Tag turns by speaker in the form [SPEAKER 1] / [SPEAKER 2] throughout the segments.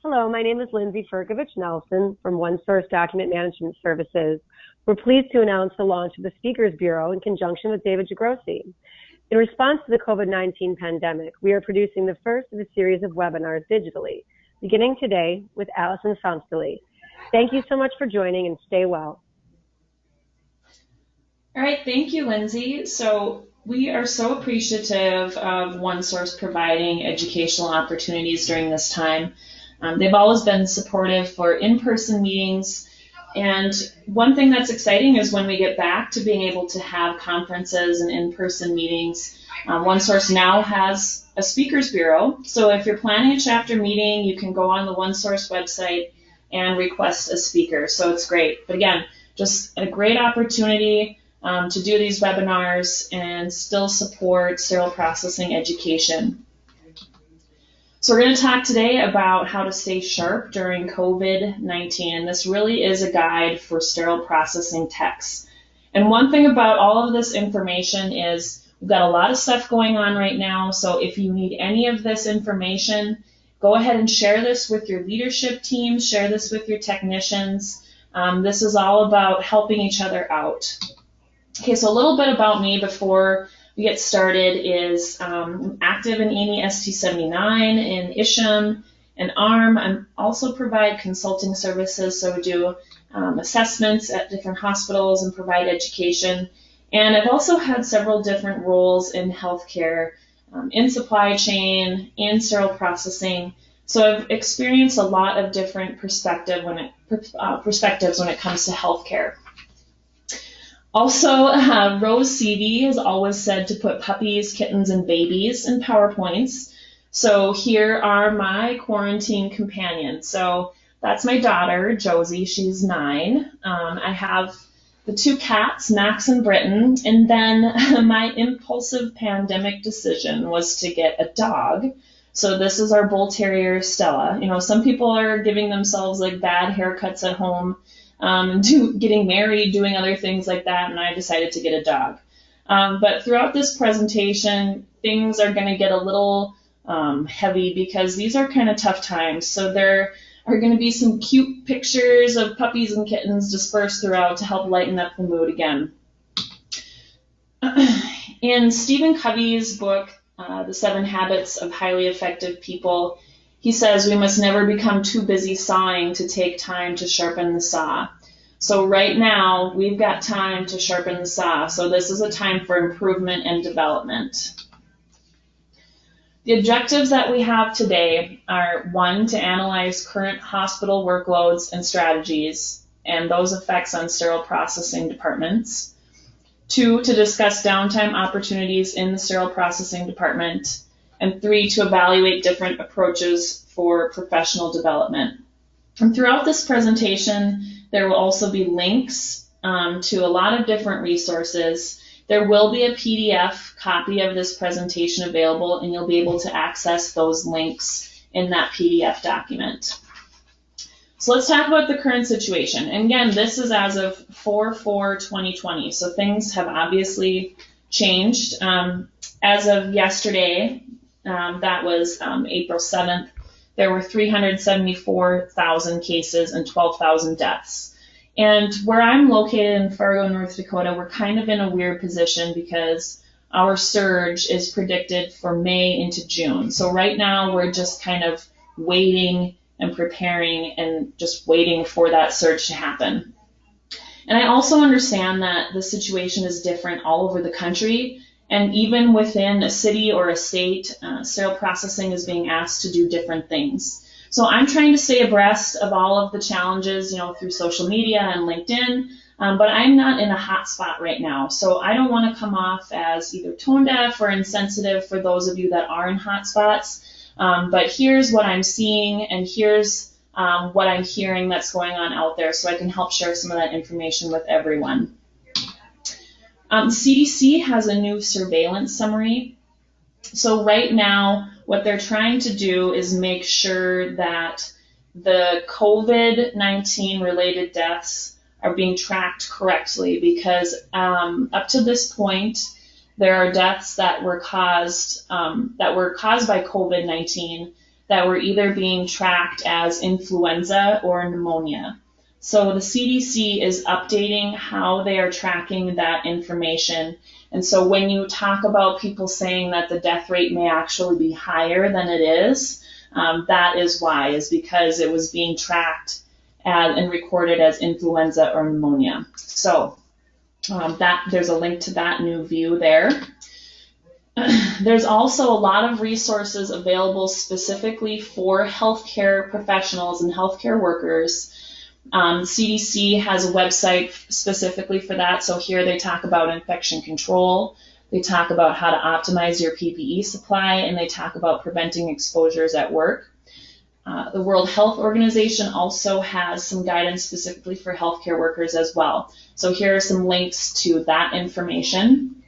[SPEAKER 1] Hello, my name is Lindsay Fergovich-Nelson from OneSource Document Management Services. We're pleased to announce the launch of the Speakers Bureau in conjunction with David Jagrossi. In response to the COVID-19 pandemic, we are producing the first of a series of webinars digitally, beginning today with Alison Sonstelie. Thank you so much for joining and stay well.
[SPEAKER 2] All right, thank you, Lindsay. So we are so appreciative of OneSource providing educational opportunities during this time. They've always been supportive for in-person meetings, and one thing that's exciting is when we get back to being able to have conferences and in-person meetings. OneSource now has a speakers bureau, so if you're planning a chapter meeting, you can go on the OneSource website and request a speaker, so it's great. But again, just a great opportunity to do these webinars and still support sterile processing education. So we're going to talk today about how to stay sharp during COVID-19, and this really is a guide for sterile processing techs. And one thing about all of this information is we've got a lot of stuff going on right now, so if you need any of this information, go ahead and share this with your leadership team, share this with your technicians. This is all about helping each other out. Okay, so a little bit about me before we get started is I'm active in AMI ST79, in ISHM, and ARM. I also provide consulting services, so we do assessments at different hospitals and provide education. And I've also had several different roles in healthcare, in supply chain, in sterile processing. So I've experienced a lot of different perspectives when it comes to healthcare. Also, Rose Seavey has always said to put puppies, kittens, and babies in PowerPoints. So here are my quarantine companions. So that's my daughter, Josie. She's 9. I have the 2 cats, Max and Britton. And then my impulsive pandemic decision was to get a dog. So this is our bull terrier, Stella. You know, some people are giving themselves like bad haircuts at home. Getting married, doing other things like that, and I decided to get a dog. But throughout this presentation, things are going to get a little heavy because these are kind of tough times. So there are going to be some cute pictures of puppies and kittens dispersed throughout to help lighten up the mood again. In Stephen Covey's book, The 7 Habits of Highly Effective People, he says we must never become too busy sawing to take time to sharpen the saw. So right now, we've got time to sharpen the saw. So this is a time for improvement and development. The objectives that we have today are 1, to analyze current hospital workloads and strategies and those effects on sterile processing departments. 2, to discuss downtime opportunities in the sterile processing department. And 3, to evaluate different approaches for professional development. And throughout this presentation, there will also be links to a lot of different resources. There will be a PDF copy of this presentation available, and you'll be able to access those links in that PDF document. So let's talk about the current situation. And again, this is as of 4/4/2020, so things have obviously changed. As of yesterday, that was April 7th, there were 374,000 cases and 12,000 deaths. And where I'm located in Fargo, North Dakota, we're kind of in a weird position because our surge is predicted for May into June. So right now we're just kind of waiting and preparing and just waiting for that surge to happen. And I also understand that the situation is different all over the country. And even within a city or a state, sterile processing is being asked to do different things. So I'm trying to stay abreast of all of the challenges, you know, through social media and LinkedIn, but I'm not in a hot spot right now. So I don't want to come off as either tone deaf or insensitive for those of you that are in hot spots. But here's what I'm seeing, and here's what I'm hearing that's going on out there, so I can help share some of that information with everyone. CDC has a new surveillance summary. So right now, what they're trying to do is make sure that the COVID-19 related deaths are being tracked correctly, because up to this point, there are deaths that were caused by COVID-19 that were either being tracked as influenza or pneumonia. So the CDC is updating how they are tracking that information. And so when you talk about people saying that the death rate may actually be higher than it is, that is why, is because it was being tracked and recorded as influenza or pneumonia. So there's a link to that new view there. There's also a lot of resources available specifically for healthcare professionals and healthcare workers. CDC has a website specifically for that. So here they talk about infection control, they talk about how to optimize your PPE supply, and they talk about preventing exposures at work. The World Health Organization also has some guidance specifically for healthcare workers as well. So here are some links to that information.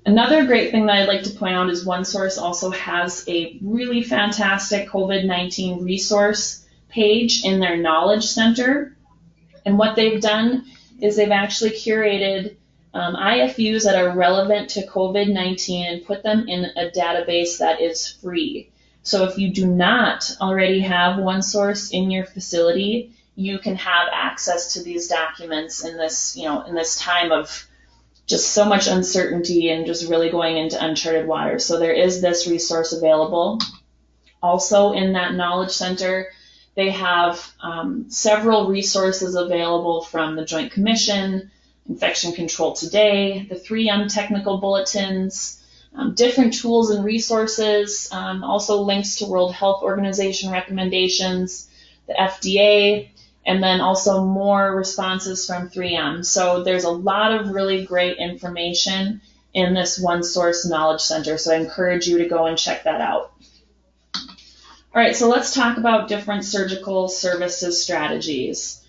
[SPEAKER 2] Another great thing that I'd like to point out is OneSource also has a really fantastic COVID-19 resource page in their Knowledge Center. And what they've done is they've actually curated IFUs that are relevant to COVID-19 and put them in a database that is free. So if you do not already have OneSource in your facility, you can have access to these documents in this, in this time of just so much uncertainty and just really going into uncharted waters. So there is this resource available. Also in that Knowledge Center, they have several resources available from the Joint Commission, Infection Control Today, the 3M technical bulletins, different tools and resources, also links to World Health Organization recommendations, the FDA, and then also more responses from 3M. So there's a lot of really great information in this OneSource Knowledge Center. So I encourage you to go and check that out. All right, so let's talk about different surgical services strategies.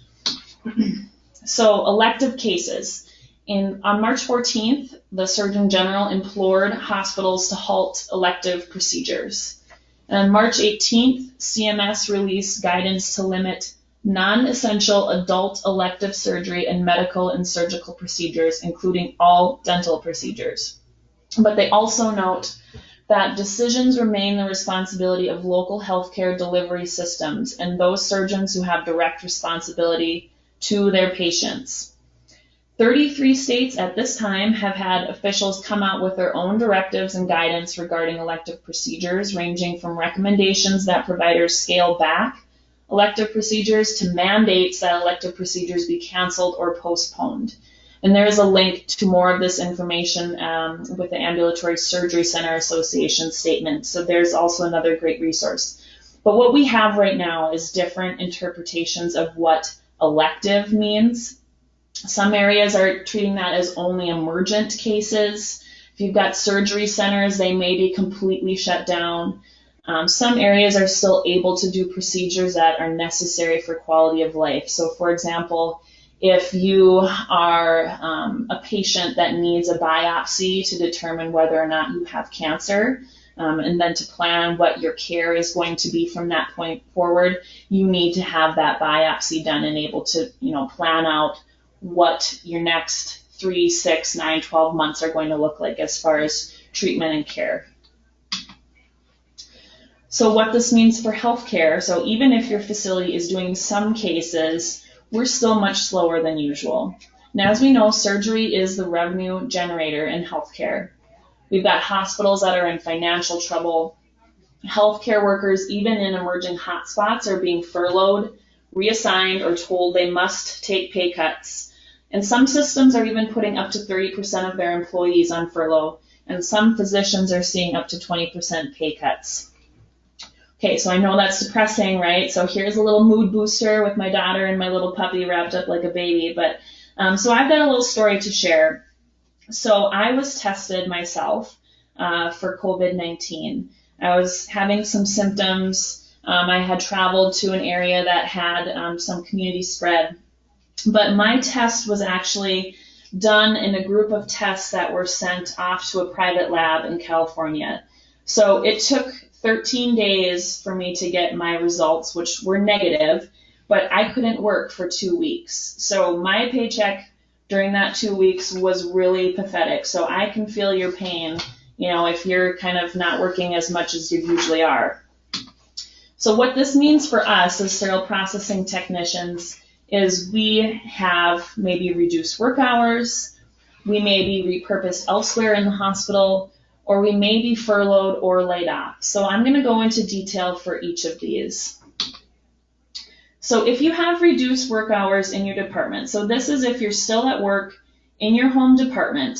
[SPEAKER 2] So elective cases. On March 14th, the Surgeon General implored hospitals to halt elective procedures. And on March 18th, CMS released guidance to limit non-essential adult elective surgery and medical and surgical procedures, including all dental procedures. But they also note that decisions remain the responsibility of local healthcare delivery systems and those surgeons who have direct responsibility to their patients. 33 states at this time have had officials come out with their own directives and guidance regarding elective procedures, ranging from recommendations that providers scale back elective procedures to mandates that elective procedures be canceled or postponed. And there is a link to more of this information with the Ambulatory Surgery Center Association statement. So there's also another great resource. But what we have right now is different interpretations of what elective means. Some areas are treating that as only emergent cases. If you've got surgery centers, they may be completely shut down. Some areas are still able to do procedures that are necessary for quality of life. So for example, if you are a patient that needs a biopsy to determine whether or not you have cancer, and then to plan what your care is going to be from that point forward, you need to have that biopsy done and able to, plan out what your next 3, 6, 9, 12 months are going to look like as far as treatment and care. So what this means for healthcare, so even if your facility is doing some cases, we're still much slower than usual. Now, as we know, surgery is the revenue generator in healthcare. We've got hospitals that are in financial trouble. Healthcare workers, even in emerging hotspots, are being furloughed, reassigned, or told they must take pay cuts. And some systems are even putting up to 30% of their employees on furlough, and some physicians are seeing up to 20% pay cuts. Okay, so I know that's depressing, right? So here's a little mood booster with my daughter and my little puppy wrapped up like a baby. But so I've got a little story to share. So I was tested myself for COVID-19. I was having some symptoms. I had traveled to an area that had some community spread. But my test was actually done in a group of tests that were sent off to a private lab in California. So it took 13 days for me to get my results, which were negative, but I couldn't work for 2 weeks. So my paycheck during that 2 weeks was really pathetic. So I can feel your pain, if you're kind of not working as much as you usually are. So what this means for us as sterile processing technicians is we have maybe reduced work hours, we may be repurposed elsewhere in the hospital, or we may be furloughed or laid off. So I'm going to go into detail for each of these. So if you have reduced work hours in your department, so this is if you're still at work in your home department,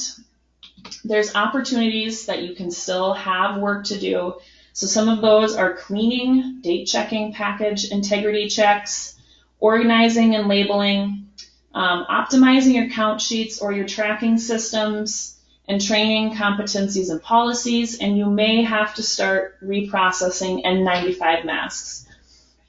[SPEAKER 2] there's opportunities that you can still have work to do. So some of those are cleaning, date checking, package integrity checks, organizing and labeling, optimizing your count sheets or your tracking systems, and training competencies and policies, and you may have to start reprocessing N95 masks.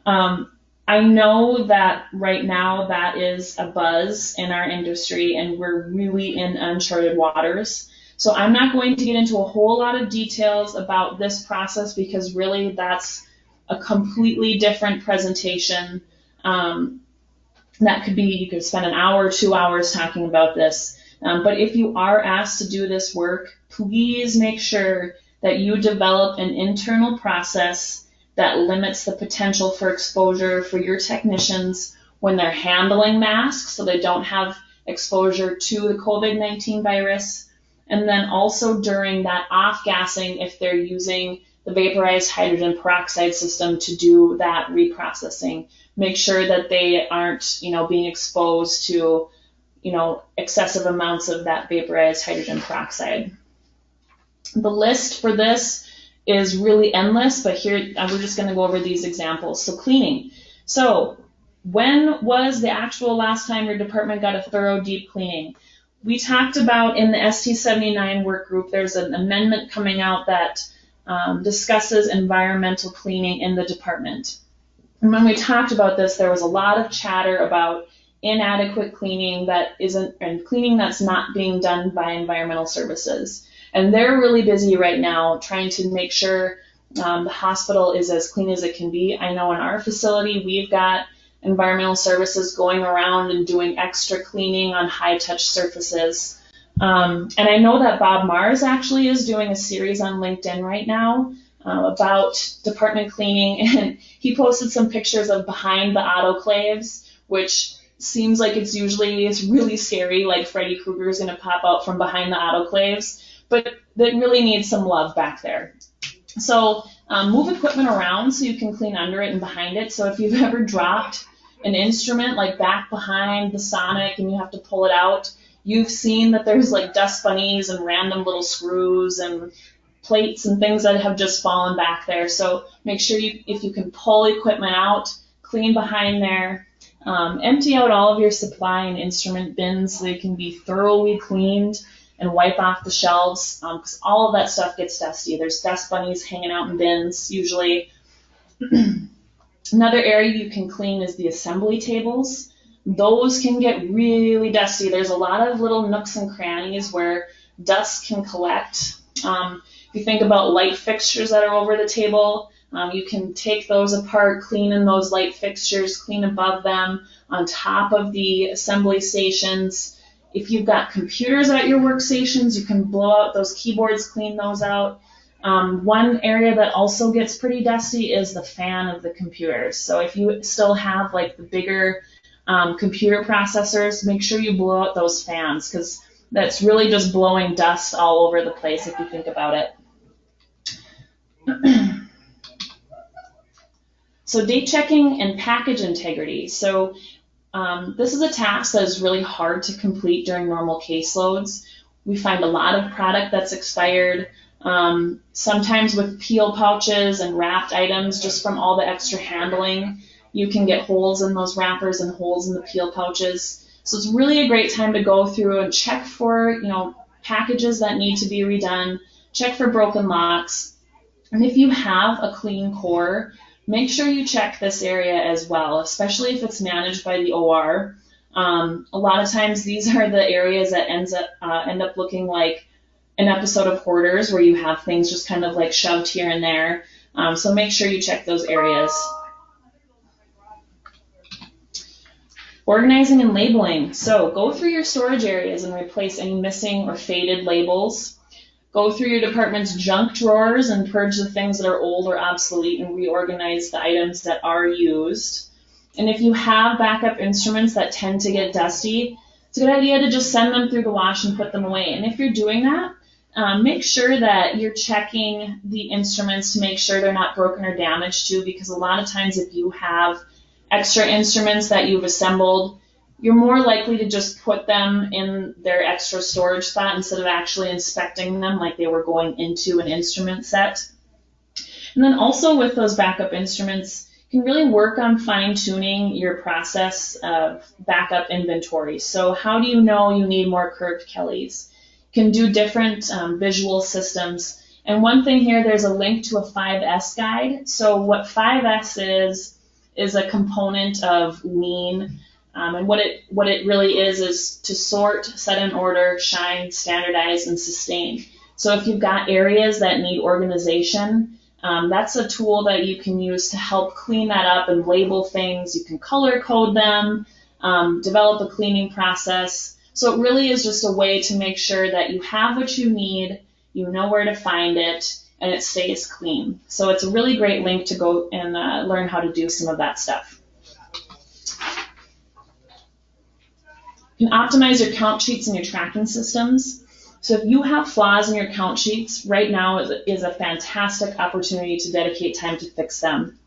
[SPEAKER 2] I know that right now that is a buzz in our industry and we're really in uncharted waters. So I'm not going to get into a whole lot of details about this process because really that's a completely different presentation. That could be, you could spend an hour, 2 hours talking about this. But if you are asked to do this work, please make sure that you develop an internal process that limits the potential for exposure for your technicians when they're handling masks so they don't have exposure to the COVID-19 virus. And then also during that off-gassing, if they're using the vaporized hydrogen peroxide system to do that reprocessing, make sure that they aren't, being exposed to, excessive amounts of that vaporized hydrogen peroxide. The list for this is really endless, but here we're just going to go over these examples. So cleaning. So when was the actual last time your department got a thorough deep cleaning? We talked about in the ST79 work group, there's an amendment coming out that discusses environmental cleaning in the department. And when we talked about this, there was a lot of chatter about inadequate cleaning and cleaning that's not being done by environmental services. And they're really busy right now trying to make sure the hospital is as clean as it can be. I know in our facility, we've got environmental services going around and doing extra cleaning on high-touch surfaces. And I know that Bob Mars actually is doing a series on LinkedIn right now about department cleaning, and he posted some pictures of behind the autoclaves, which seems like it's really scary, like Freddy Krueger is going to pop out from behind the autoclaves, but that really needs some love back there. So move equipment around so you can clean under it and behind it. So if you've ever dropped an instrument like back behind the sonic and you have to pull it out, you've seen that there's like dust bunnies and random little screws and plates and things that have just fallen back there. So make sure if you can pull equipment out, clean behind there, empty out all of your supply and instrument bins so they can be thoroughly cleaned and wipe off the shelves because all of that stuff gets dusty. There's dust bunnies hanging out in bins usually. Another area you can clean is the assembly tables. Those can get really dusty. There's a lot of little nooks and crannies where dust can collect. If you think about light fixtures that are over the table, you can take those apart, clean in those light fixtures, clean above them, on top of the assembly stations. If you've got computers at your workstations, you can blow out those keyboards, clean those out. One area that also gets pretty dusty is the fan of the computers. So if you still have like the bigger computer processors, make sure you blow out those fans because that's really just blowing dust all over the place if you think about it. So date checking and package integrity. So this is a task that is really hard to complete during normal caseloads. We find a lot of product that's expired, sometimes with peel pouches and wrapped items just from all the extra handling. You can get holes in those wrappers and holes in the peel pouches. So it's really a great time to go through and check for, packages that need to be redone, check for broken locks. And if you have a clean core, make sure you check this area as well, especially if it's managed by the OR. A lot of times these are the areas that end up looking like an episode of Hoarders where you have things just kind of like shoved here and there. So make sure you check those areas. Organizing and labeling. So go through your storage areas and replace any missing or faded labels. Go through your department's junk drawers and purge the things that are old or obsolete and reorganize the items that are used. And if you have backup instruments that tend to get dusty, it's a good idea to just send them through the wash and put them away. And if you're doing that, make sure that you're checking the instruments to make sure they're not broken or damaged too, because a lot of times if you have extra instruments that you've assembled, you're more likely to just put them in their extra storage spot instead of actually inspecting them like they were going into an instrument set. And then also with those backup instruments, you can really work on fine-tuning your process of backup inventory. So how do you know you need more curved Kellys? You can do different visual systems. And one thing here, there's a link to a 5S guide. So what 5S is a component of Lean. And what it really is to sort, set in order, shine, standardize, and sustain. So if you've got areas that need organization, that's a tool that you can use to help clean that up and label things. You can color code them, develop a cleaning process. So it really is just a way to make sure that you have what you need, you know where to find it, and it stays clean. So it's a really great link to go and learn how to do some of that stuff. You can optimize your count sheets and your tracking systems. So if you have flaws in your count sheets, right now is a fantastic opportunity to dedicate time to fix them.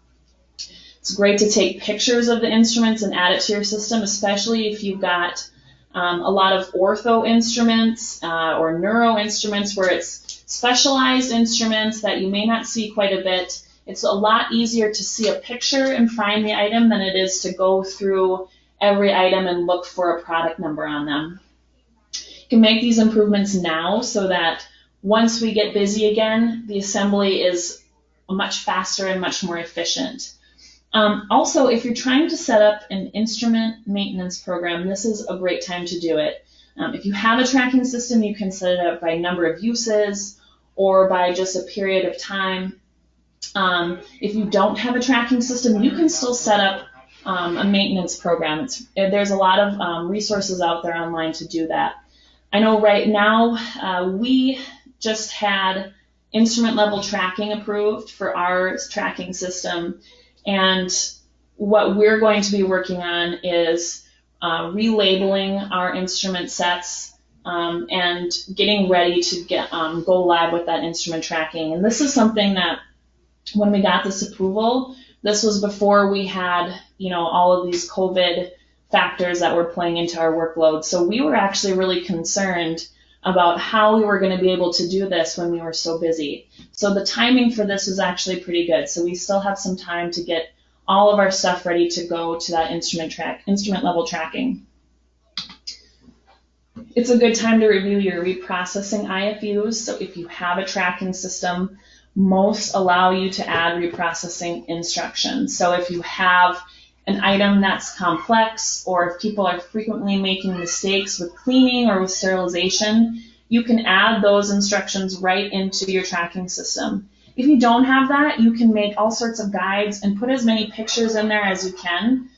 [SPEAKER 2] It's great to take pictures of the instruments and add it to your system, especially if you've got a lot of ortho instruments or neuro instruments where it's specialized instruments that you may not see quite a bit. It's a lot easier to see a picture and find the item than it is to go through every item and look for a product number on them. You can make these improvements now so that once we get busy again, the assembly is much faster and much more efficient. Also, if you're trying to set up an instrument maintenance program, this is a great time to do it. If you have a tracking system, you can set it up by number of uses or by just a period of time. If you don't have a tracking system, you can still set up a maintenance program. There's a lot of resources out there online to do that. I know right now we just had instrument level tracking approved for our tracking system, and what we're going to be working on is relabeling our instrument sets and getting ready to go live with that instrument tracking. And this is something that when we got this approval, this was before we had, all of these COVID factors that were playing into our workload. So we were actually really concerned about how we were going to be able to do this when we were so busy. So the timing for this was actually pretty good. So we still have some time to get all of our stuff ready to go to that instrument level tracking. It's a good time to review your reprocessing IFUs. So if you have a tracking system, most allow you to add reprocessing instructions. So if you have an item that's complex, or if people are frequently making mistakes with cleaning or with sterilization, you can add those instructions right into your tracking system. If you don't have that, you can make all sorts of guides and put as many pictures in there as you can.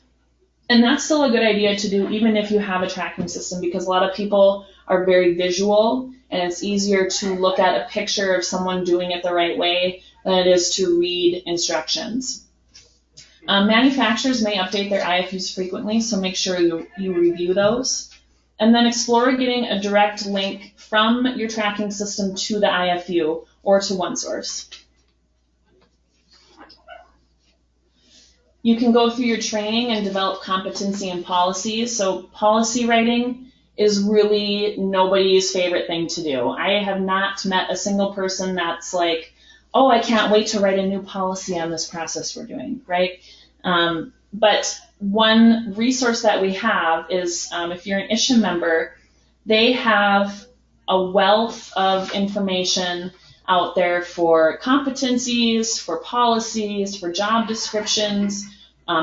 [SPEAKER 2] And that's still a good idea to do even if you have a tracking system, because a lot of people are very visual, and it's easier to look at a picture of someone doing it the right way than it is to read instructions. Manufacturers may update their IFUs frequently, so make sure you review those. And then explore getting a direct link from your tracking system to the IFU or to OneSource. You can go through your training and develop competency and policies. So policy writing is really nobody's favorite thing to do. I have not met a single person that's like, oh, I can't wait to write a new policy on this process we're doing, right? But one resource that we have is if you're an ISHA member, they have a wealth of information out there for competencies, for policies, for job descriptions,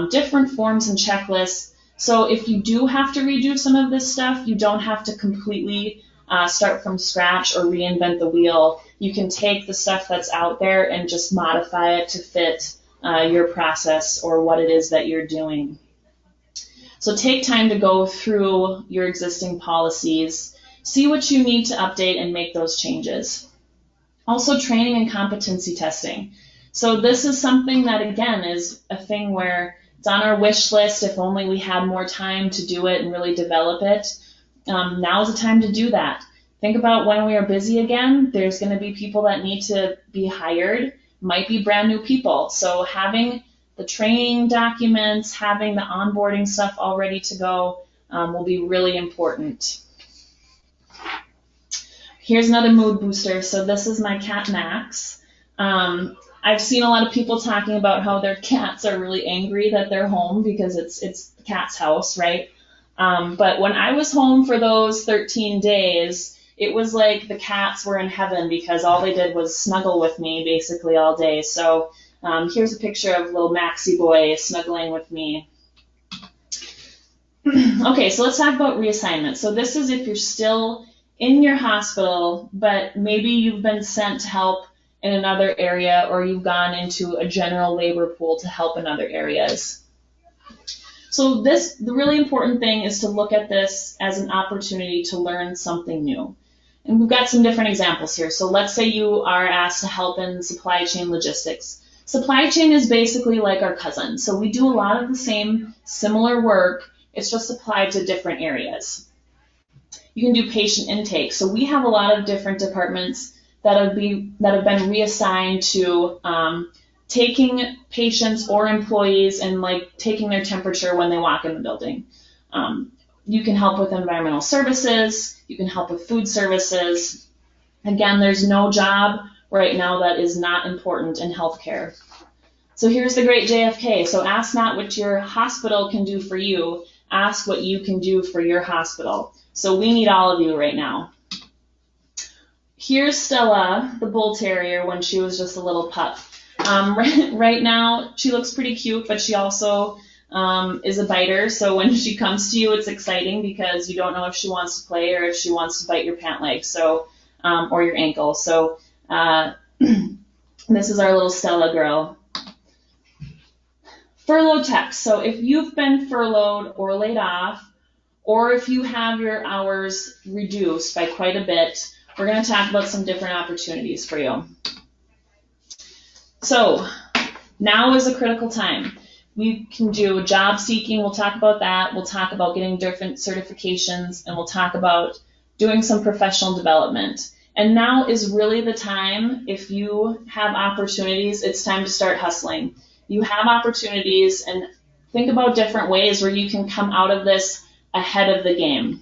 [SPEAKER 2] different forms and checklists. So if you do have to redo some of this stuff, you don't have to completely start from scratch or reinvent the wheel. You can take the stuff that's out there and just modify it to fit your process or what it is that you're doing. So take time to go through your existing policies, see what you need to update and make those changes. Also training and competency testing. So this is something that, again, is a thing where it's on our wish list if only we had more time to do it and really develop it. Now is the time to do that. Think about when we are busy again, there's going to be people that need to be hired, might be brand new people. So having the training documents, having the onboarding stuff all ready to go will be really important. Here's another mood booster. So this is my cat, Max. I've seen a lot of people talking about how their cats are really angry that they're home because it's the cat's house, right? But when I was home for those 13 days, it was like the cats were in heaven because all they did was snuggle with me basically all day. So here's a picture of little Maxie boy snuggling with me. Okay, so let's talk about reassignment. So this is if you're still in your hospital, but maybe you've been sent to help in another area, or you've gone into a general labor pool to help in other areas. So the really important thing is to look at this as an opportunity to learn something new. And we've got some different examples here. So let's say you are asked to help in supply chain logistics. Supply chain is basically like our cousin. So we do a lot of the same similar work. It's just applied to different areas. You can do patient intake. So we have a lot of different departments that have been reassigned to taking patients or employees and like taking their temperature when they walk in the building. You can help with environmental services. You can help with food services. Again, there's no job right now that is not important in healthcare. So here's the great JFK. So ask not what your hospital can do for you. Ask what you can do for your hospital. So we need all of you right now. Here's Stella, the bull terrier, when she was just a little pup. Right now, she looks pretty cute, but she also is a biter. So when she comes to you, it's exciting because you don't know if she wants to play or if she wants to bite your pant leg, so or your ankle. So this is our little Stella girl. Furlough techs. So if you've been furloughed or laid off, or if you have your hours reduced by quite a bit, we're going to talk about some different opportunities for you. So now is a critical time. We can do job seeking. We'll talk about that. We'll talk about getting different certifications, and we'll talk about doing some professional development. And now is really the time, if you have opportunities, it's time to start hustling. You have opportunities, and think about different ways where you can come out of this ahead of the game.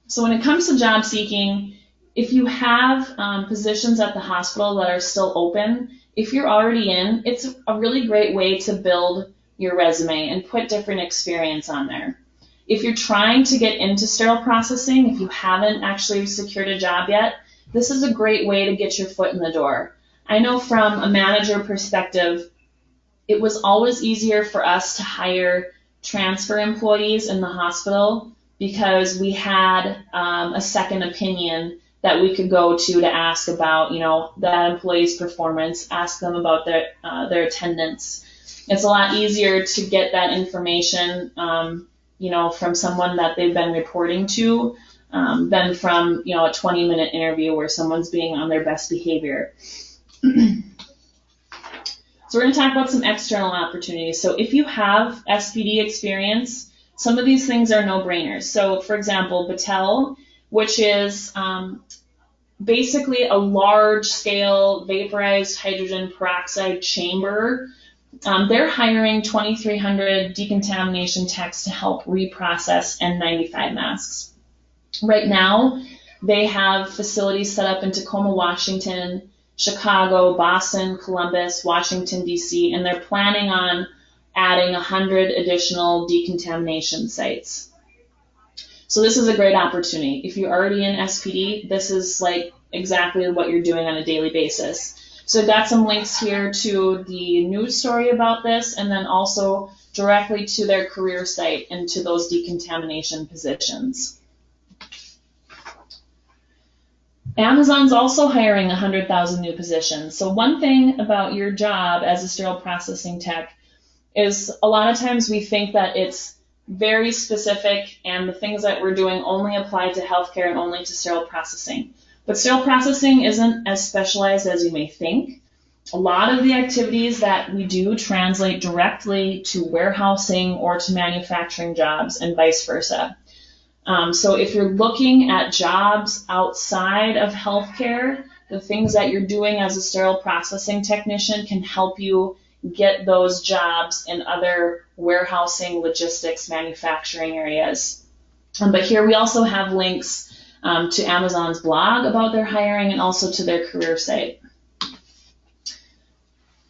[SPEAKER 2] So when it comes to job seeking, if you have positions at the hospital that are still open, if you're already in, it's a really great way to build your resume and put different experience on there. If you're trying to get into sterile processing, if you haven't actually secured a job yet, this is a great way to get your foot in the door. I know from a manager perspective, it was always easier for us to hire transfer employees in the hospital because we had a second opinion that we could go to ask about, that employee's performance, ask them about their attendance. It's a lot easier to get that information, from someone that they've been reporting to than from, a 20-minute interview where someone's being on their best behavior. So we're going to talk about some external opportunities. So if you have SPD experience, some of these things are no-brainers. So for example, Battelle, which is basically a large-scale vaporized hydrogen peroxide chamber. They're hiring 2,300 decontamination techs to help reprocess N95 masks. Right now, they have facilities set up in Tacoma, Washington, Chicago, Boston, Columbus, Washington, D.C., and they're planning on adding 100 additional decontamination sites. So this is a great opportunity. If you're already in SPD, this is like exactly what you're doing on a daily basis. So I've got some links here to the news story about this, and then also directly to their career site and to those decontamination positions. Amazon's also hiring 100,000 new positions. So one thing about your job as a sterile processing tech is a lot of times we think that it's very specific and the things that we're doing only apply to healthcare and only to sterile processing. But sterile processing isn't as specialized as you may think. A lot of the activities that we do translate directly to warehousing or to manufacturing jobs and vice versa. So if you're looking at jobs outside of healthcare, the things that you're doing as a sterile processing technician can help you get those jobs in other warehousing, logistics, manufacturing areas. But here we also have links to Amazon's blog about their hiring and also to their career site.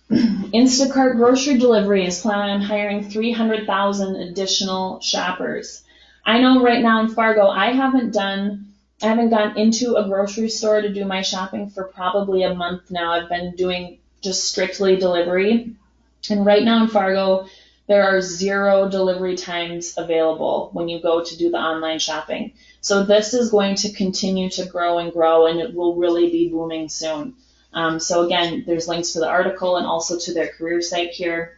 [SPEAKER 2] Instacart grocery delivery is planning on hiring 300,000 additional shoppers. I know right now in Fargo, I haven't gone into a grocery store to do my shopping for probably a month now. I've been doing just strictly delivery. And right now in Fargo, there are 0 delivery times available when you go to do the online shopping. So this is going to continue to grow, and it will really be booming soon. So again, there's links to the article and also to their career site here.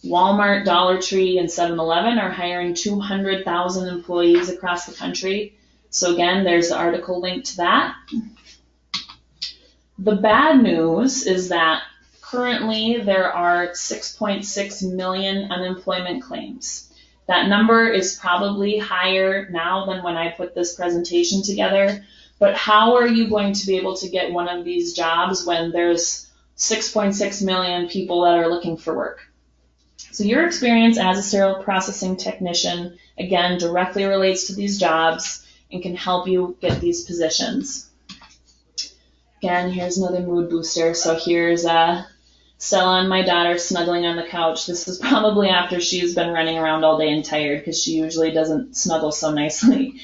[SPEAKER 2] Walmart, Dollar Tree, and 7-Eleven are hiring 200,000 employees across the country. So again, there's the article link to that. The bad news is that currently there are 6.6 million unemployment claims. That number is probably higher now than when I put this presentation together. But how are you going to be able to get one of these jobs when there's 6.6 million people that are looking for work? So your experience as a sterile processing technician, again, directly relates to these jobs and can help you get these positions. Again, here's another mood booster. So here's Stella and my daughter snuggling on the couch. This is probably after she's been running around all day and tired, because she usually doesn't snuggle so nicely.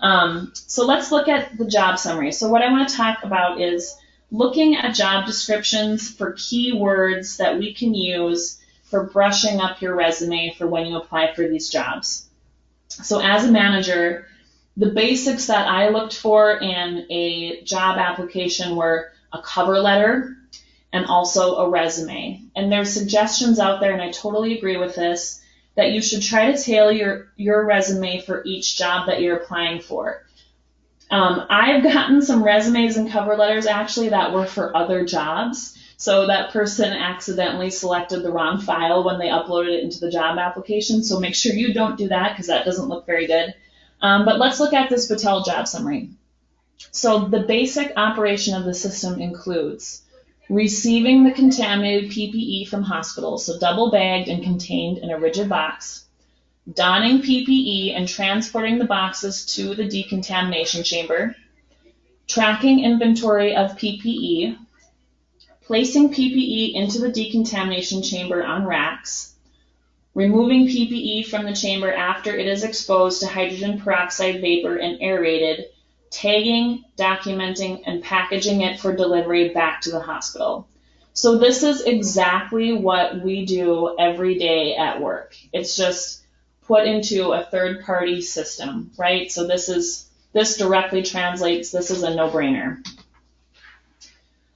[SPEAKER 2] So let's look at the job summary. So what I want to talk about is looking at job descriptions for keywords that we can use for brushing up your resume for when you apply for these jobs. So as a manager, the basics that I looked for in a job application were a cover letter and also a resume. And there's suggestions out there, and I totally agree with this, that you should try to tailor your resume for each job that you're applying for. I've gotten some resumes and cover letters actually that were for other jobs. So that person accidentally selected the wrong file when they uploaded it into the job application. So make sure you don't do that, because that doesn't look very good. But let's look at this Battelle job summary. So the basic operation of the system includes receiving the contaminated PPE from hospitals, so double bagged and contained in a rigid box, donning PPE and transporting the boxes to the decontamination chamber, tracking inventory of PPE, placing PPE into the decontamination chamber on racks, removing PPE from the chamber after it is exposed to hydrogen peroxide vapor and aerated, tagging, documenting, and packaging it for delivery back to the hospital. So this is exactly what we do every day at work. It's just put into a third-party system, right? So this directly translates. This is a no-brainer.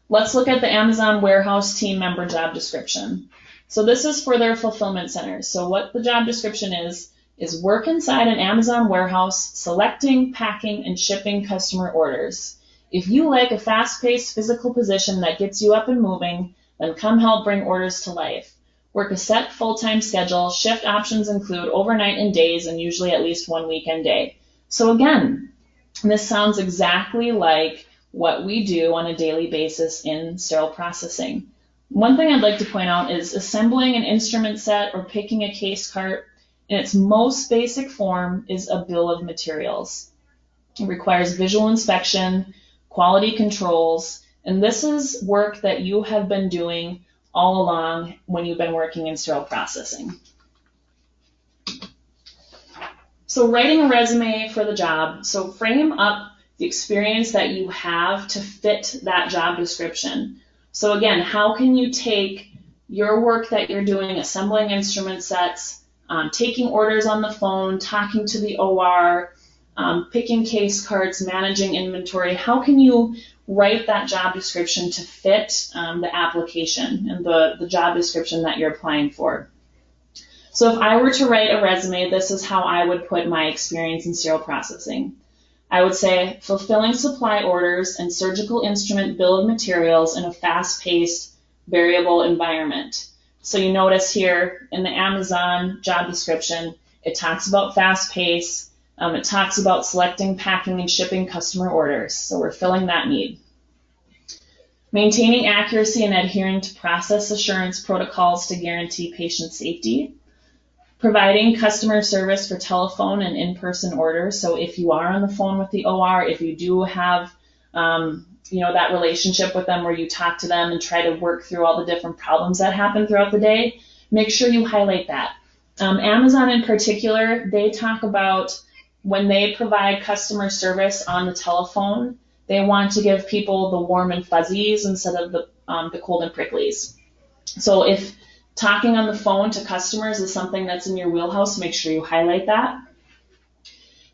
[SPEAKER 2] Let's look at the Amazon warehouse team member job description. So this is for their fulfillment centers. So what the job description is work inside an Amazon warehouse, selecting, packing, and shipping customer orders. If you like a fast-paced physical position that gets you up and moving, then come help bring orders to life. Work a set full-time schedule. Shift options include overnight and days, and usually at least one weekend day. So again, this sounds exactly like what we do on a daily basis in sterile processing. One thing I'd like to point out is assembling an instrument set or picking a case cart in its most basic form is a bill of materials. It requires visual inspection, quality controls, and this is work that you have been doing all along when you've been working in sterile processing. So writing a resume for the job, so frame up the experience that you have to fit that job description. So again, how can you take your work that you're doing, assembling instrument sets, taking orders on the phone, talking to the OR, picking case cards, managing inventory, how can you write that job description to fit the application and the job description that you're applying for? So if I were to write a resume, this is how I would put my experience in sterile processing. I would say fulfilling supply orders and surgical instrument bill of materials in a fast-paced, variable environment. So you notice here in the Amazon job description, it talks about fast pace. It talks about selecting, packing, and shipping customer orders. So we're filling that need. Maintaining accuracy and adhering to process assurance protocols to guarantee patient safety. Providing customer service for telephone and in-person orders. So if you are on the phone with the OR, if you do have that relationship with them where you talk to them and try to work through all the different problems that happen throughout the day, make sure you highlight that. Amazon in particular, they talk about when they provide customer service on the telephone, they want to give people the warm and fuzzies instead of the cold and pricklies. So if talking on the phone to customers is something that's in your wheelhouse, make sure you highlight that.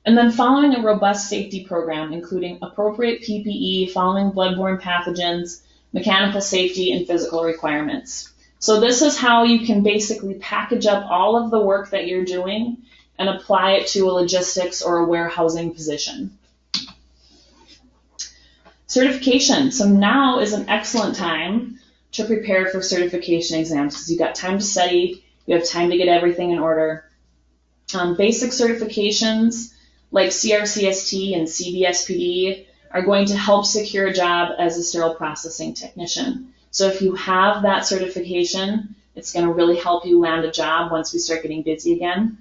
[SPEAKER 2] And then following a robust safety program, including appropriate PPE, following bloodborne pathogens, mechanical safety, and physical requirements. So this is how you can basically package up all of the work that you're doing and apply it to a logistics or a warehousing position. Certification. So now is an excellent time to prepare for certification exams because you've got time to study, you have time to get everything in order. Basic certifications like CRCST and CBSPD are going to help secure a job as a sterile processing technician. So if you have that certification, it's going to really help you land a job once we start getting busy again.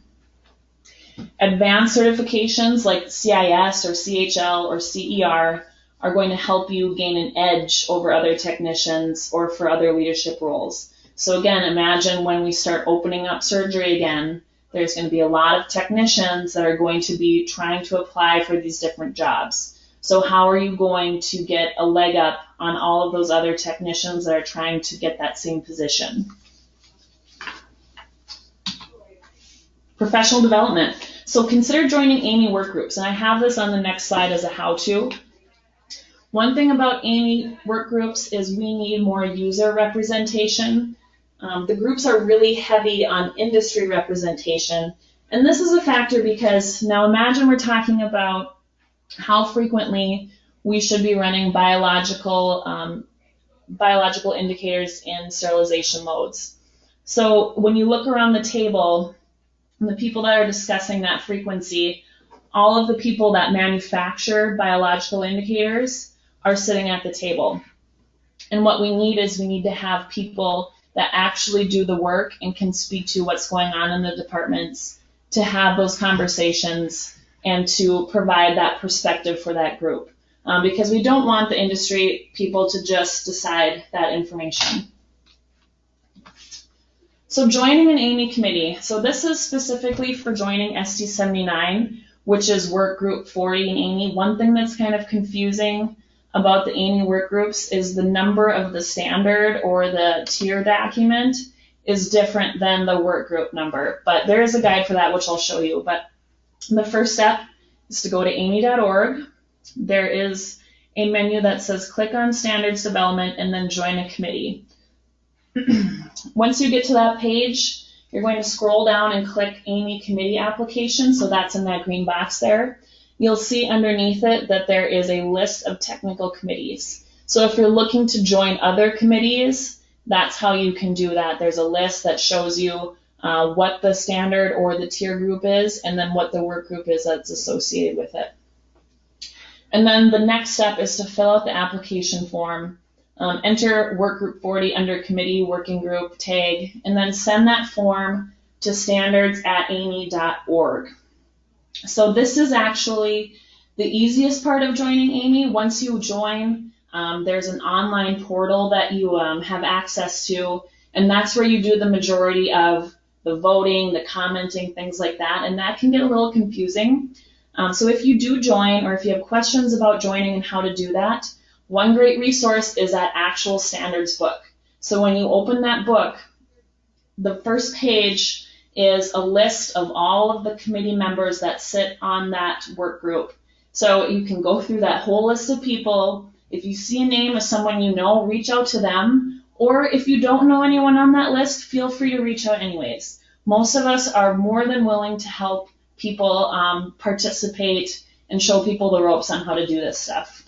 [SPEAKER 2] Advanced certifications like CIS or CHL or CER are going to help you gain an edge over other technicians or for other leadership roles. So again, imagine when we start opening up surgery again, there's going to be a lot of technicians that are going to be trying to apply for these different jobs. So how are you going to get a leg up on all of those other technicians that are trying to get that same position? Professional development. So consider joining AMY work groups, and I have this on the next slide as a how-to. One thing about AMY work groups is we need more user representation. The groups are really heavy on industry representation, and this is a factor because now imagine we're talking about how frequently we should be running biological indicators in sterilization loads. So when you look around the table, the people that are discussing that frequency, all of the people that manufacture biological indicators are sitting at the table. And what we need is we need to have people that actually do the work and can speak to what's going on in the departments, to have those conversations and to provide that perspective for that group. Because we don't want the industry people to just decide that information. So joining an AMY committee. So this is specifically for joining ST79, which is work group 40 in AMY. One thing that's kind of confusing about the AMY work groups is the number of the standard or the tier document is different than the work group number. But there is a guide for that, which I'll show you. But the first step is to go to amy.org. There is a menu that says click on standards development and then join a committee. Once you get to that page, you're going to scroll down and click AMY committee application. So that's in that green box there. You'll see underneath it that there is a list of technical committees. So if you're looking to join other committees, that's how you can do that. There's a list that shows you what the standard or the tier group is, and then what the work group is that's associated with it. And then the next step is to fill out the application form, enter work group 40 under committee, working group, tag, and then send that form to standards@amy.org. So this is actually the easiest part of joining AMY. Once you join, there's an online portal that you have access to, and that's where you do the majority of the voting, the commenting, things like that, and that can get a little confusing. So if you do join, or if you have questions about joining and how to do that, one great resource is that actual standards book. So when you open that book, the first page is a list of all of the committee members that sit on that work group. So you can go through that whole list of people. If you see a name of someone you know, reach out to them. Or if you don't know anyone on that list, feel free to reach out anyways. Most of us are more than willing to help people participate and show people the ropes on how to do this stuff.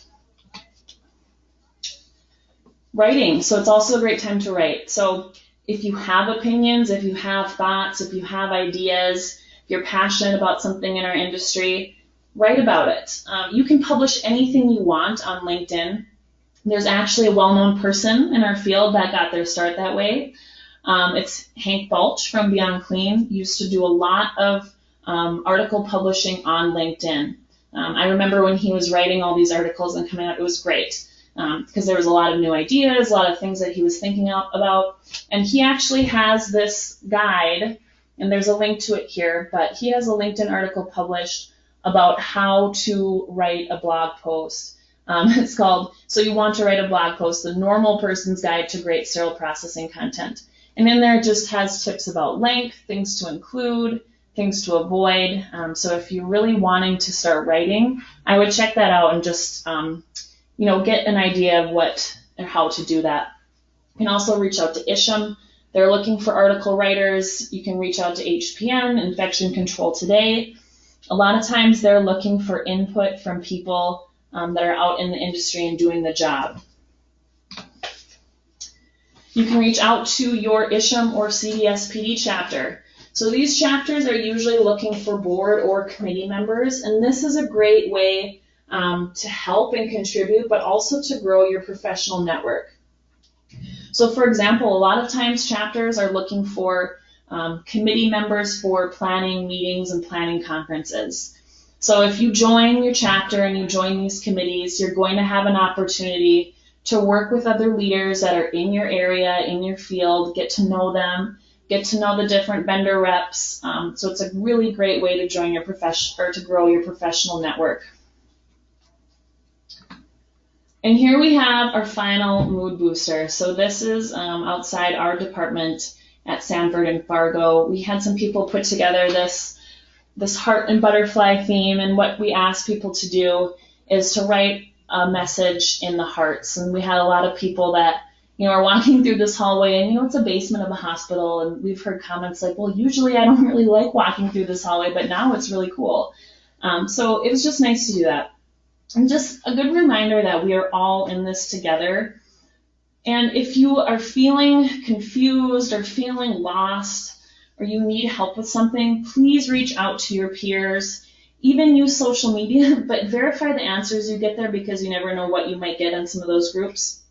[SPEAKER 2] Writing. So it's also a great time to write. So if you have opinions, if you have thoughts, if you have ideas, if you're passionate about something in our industry, write about it. You can publish anything you want on LinkedIn. There's actually a well-known person in our field that got their start that way. It's Hank Balch from Beyond Clean. He used to do a lot of article publishing on LinkedIn. I remember when he was writing all these articles and coming out, it was great. Because there was a lot of new ideas, a lot of things that he was thinking about. And he actually has this guide, and there's a link to it here, but he has a LinkedIn article published about how to write a blog post. It's called, So You Want to Write a Blog Post, The Normal Person's Guide to Great Sterile Processing Content. And in there it just has tips about length, things to include, things to avoid. So if you're really wanting to start writing, I would check that out and just get an idea of what or how to do that. You can also reach out to ISHM. They're looking for article writers. You can reach out to HPN, Infection Control Today. A lot of times they're looking for input from people that are out in the industry and doing the job. You can reach out to your ISHM or CDSPD chapter. So these chapters are usually looking for board or committee members, and this is a great way to help and contribute, but also to grow your professional network. So for example, a lot of times chapters are looking for committee members for planning meetings and planning conferences. So if you join your chapter and you join these committees, you're going to have an opportunity to work with other leaders that are in your area, in your field, get to know them, get to know the different vendor reps. So it's a really great way to join your profession or to grow your professional network. And here we have our final mood booster. So this is outside our department at Sanford and Fargo. We had some people put together this heart and butterfly theme, and what we asked people to do is to write a message in the hearts. And we had a lot of people that are walking through this hallway, and it's a basement of a hospital, and we've heard comments like, well, usually I don't really like walking through this hallway, but now it's really cool. So it was just nice to do that. And just a good reminder that we are all in this together. And if you are feeling confused or feeling lost, or you need help with something, please reach out to your peers. Even use social media, but verify the answers you get there, because you never know what you might get in some of those groups.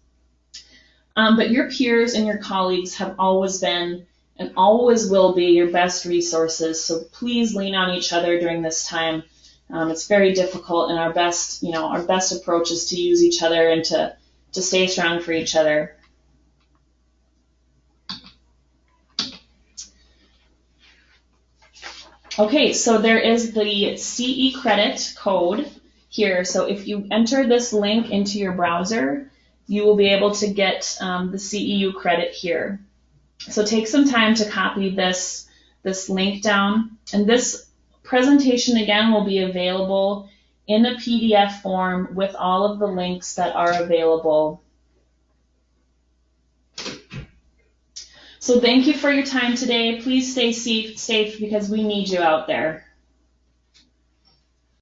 [SPEAKER 2] But your peers and your colleagues have always been and always will be your best resources. So please lean on each other during this time. It's very difficult, and our best approach is to use each other and to stay strong for each other. Okay, so there is the CE credit code here. So if you enter this link into your browser, you will be able to get the CEU credit here. So take some time to copy this link down, and this presentation again will be available in a PDF form with all of the links that are available. So thank you for your time today. Please stay safe because we need you out there.